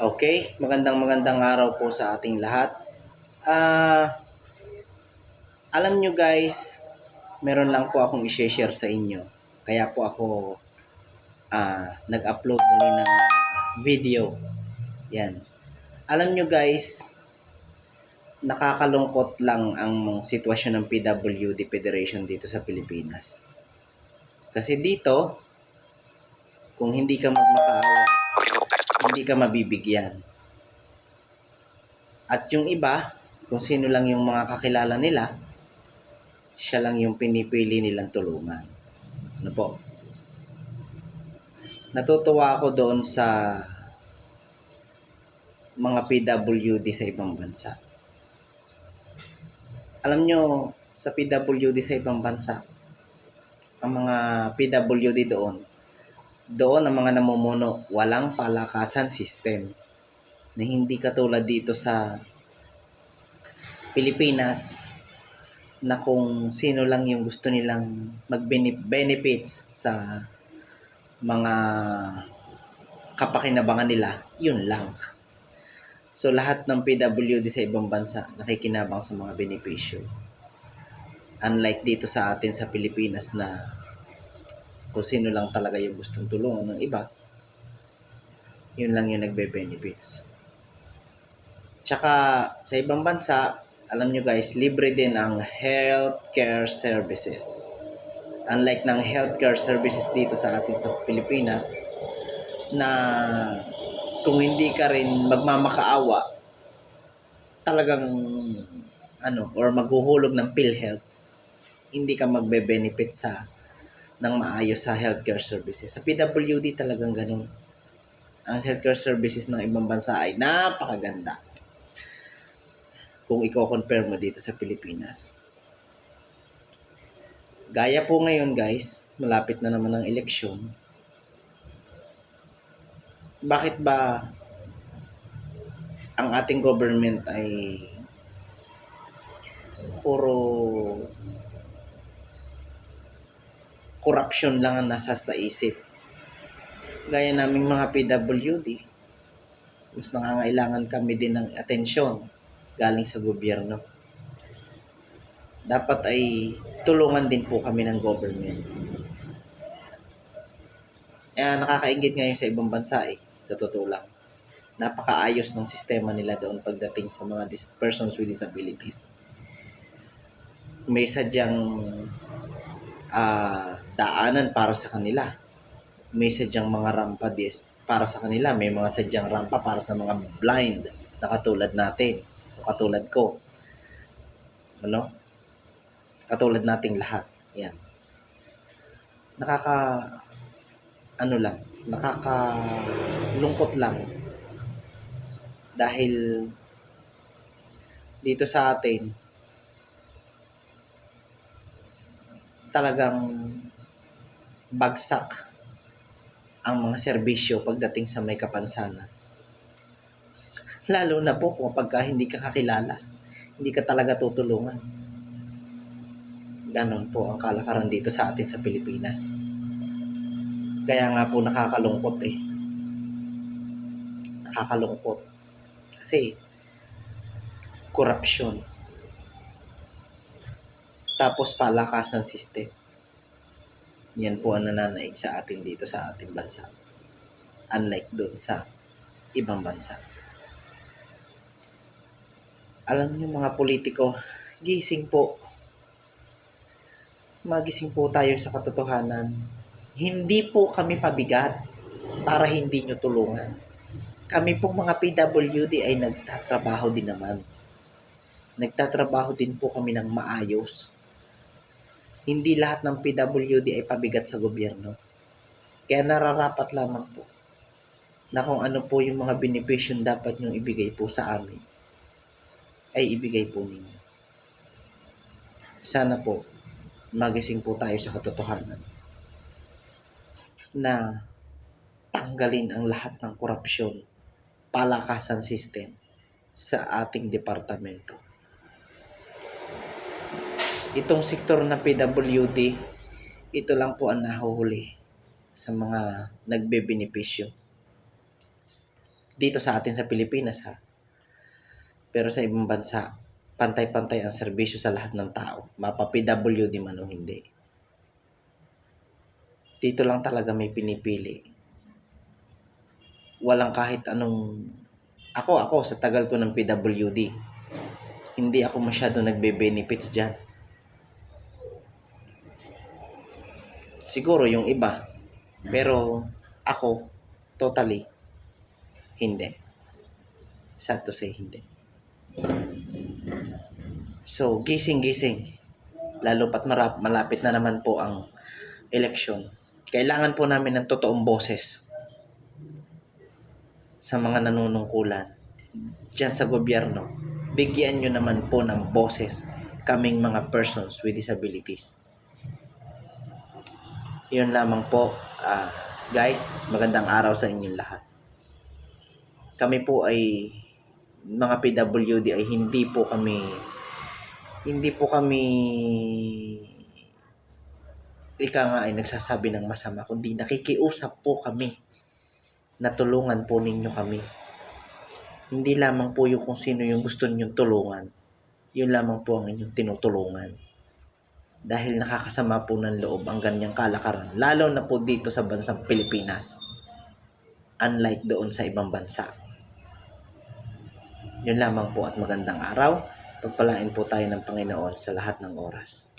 Okay, magandang araw po sa ating lahat. Ah, Alam nyo guys, meron lang po akong i-share sa inyo. Kaya po ako nag-upload muli ng video. Yan. Alam nyo guys, nakakalungkot lang ang sitwasyon ng PWD Federation dito sa Pilipinas. Kasi dito, kung hindi ka magmakaawa, hindi ka mabibigyan. At yung iba, kung sino lang yung mga kakilala nila, siya lang yung pinipili nilang tulungan. Ano po? Natutuwa ako doon sa mga PWD sa ibang bansa. Alam nyo, sa PWD sa ibang bansa, ang mga PWD doon ang mga namumuno, walang palakasan system. Na hindi katulad dito sa Pilipinas, na kung sino lang yung gusto nilang mag-benefits sa mga kapakinabangan nila, yun lang. So lahat ng PWD sa ibang bansa nakikinabang sa mga benepisyo. Unlike dito sa atin sa Pilipinas na kung sino lang talaga yung gustong tulungan ng iba, yun lang yung nagbe-benefits. Tsaka sa ibang bansa, alam nyo guys, libre din ang healthcare services. Unlike ng healthcare services dito sa atin sa Pilipinas, na kung hindi ka rin magmamakaawa, talagang or maghuhulog ng PhilHealth, hindi ka magbe-benefit ng maayos sa healthcare services. Sa PWD talagang ganun. Ang healthcare services ng ibang bansa ay napakaganda. Kung i-compare mo dito sa Pilipinas. Gaya po ngayon guys, malapit na naman ang eleksyon. Bakit ba ang ating government ay puro corruption lang ang nasa sa isip? Gaya naming mga PWD, mas nangangailangan kami din ng atensyon galing sa gobyerno. Dapat ay tulungan din po kami ng government. Nakakaingit ngayon sa ibang bansa sa totoo lang. Napakaayos ng sistema nila doon pagdating sa mga persons with disabilities. May sadyang daanan para sa kanila. May sadyang mga rampa para sa kanila. May mga sadyang rampa para sa mga blind na katulad natin. Katulad ko. Katulad nating lahat. Yan. Nakakalungkot lang. Dahil dito sa atin, talagang bagsak ang mga serbisyo pagdating sa may kapansanan. Lalo na po kung pagka hindi ka kakilala, hindi ka talaga tutulungan. Ganon po ang kalakaran dito sa atin sa Pilipinas. Kaya nga po nakakalungkot Nakakalungkot. Kasi, corruption. Tapos palakasan system. Yan po ang nananaig sa atin dito sa ating bansa. Unlike doon sa ibang bansa. Alam niyo mga politiko, gising po. Magising po tayo sa katotohanan. Hindi po kami pabigat para hindi nyo tulungan. Kami pong mga PWD ay nagtatrabaho din naman. Nagtatrabaho din po kami ng maayos. Hindi lahat ng PWD ay pabigat sa gobyerno. Kaya nararapat lamang po na kung ano po yung mga benepisyo dapat nyong ibigay po sa amin, ay ibigay po ninyo. Sana po, magising po tayo sa katotohanan na tanggalin ang lahat ng korupsyon, palakasan system sa ating departamento. Itong sektor na PWD, ito lang po ang nahuhuli sa mga nagbebenepisyo. Dito sa atin sa Pilipinas ha. Pero sa ibang bansa, pantay-pantay ang serbisyo sa lahat ng tao. Mapa-PWD man o hindi. Dito lang talaga may pinipili. Walang kahit anong... Ako, sa tagal ko ng PWD, hindi ako masyado nagbe-benefits dyan. Siguro yung iba. Pero ako, totally, hindi. Sad to say, hindi. So, gising-gising. Lalo pat malapit na naman po ang eleksyon. Kailangan po namin ng totoong boses sa mga nanunungkulan dyan sa gobyerno. Bigyan nyo naman po ng boses kaming mga persons with disabilities. Yun lamang po. Guys, magandang araw sa inyong lahat. Kami po ay mga PWD ay hindi po kami ika nga ay nagsasabi ng masama, kundi nakikiusap po kami na tulungan po ninyo kami. Hindi lamang po yung kung sino yung gusto ninyong tulungan. Yun lamang po ang inyong tinutulungan. Dahil nakakasama po ng loob ang ganyang kalakaran. Lalo na po dito sa bansang Pilipinas. Unlike doon sa ibang bansa. Yun lamang po at magandang araw. Pagpalain po tayo ng Panginoon sa lahat ng oras.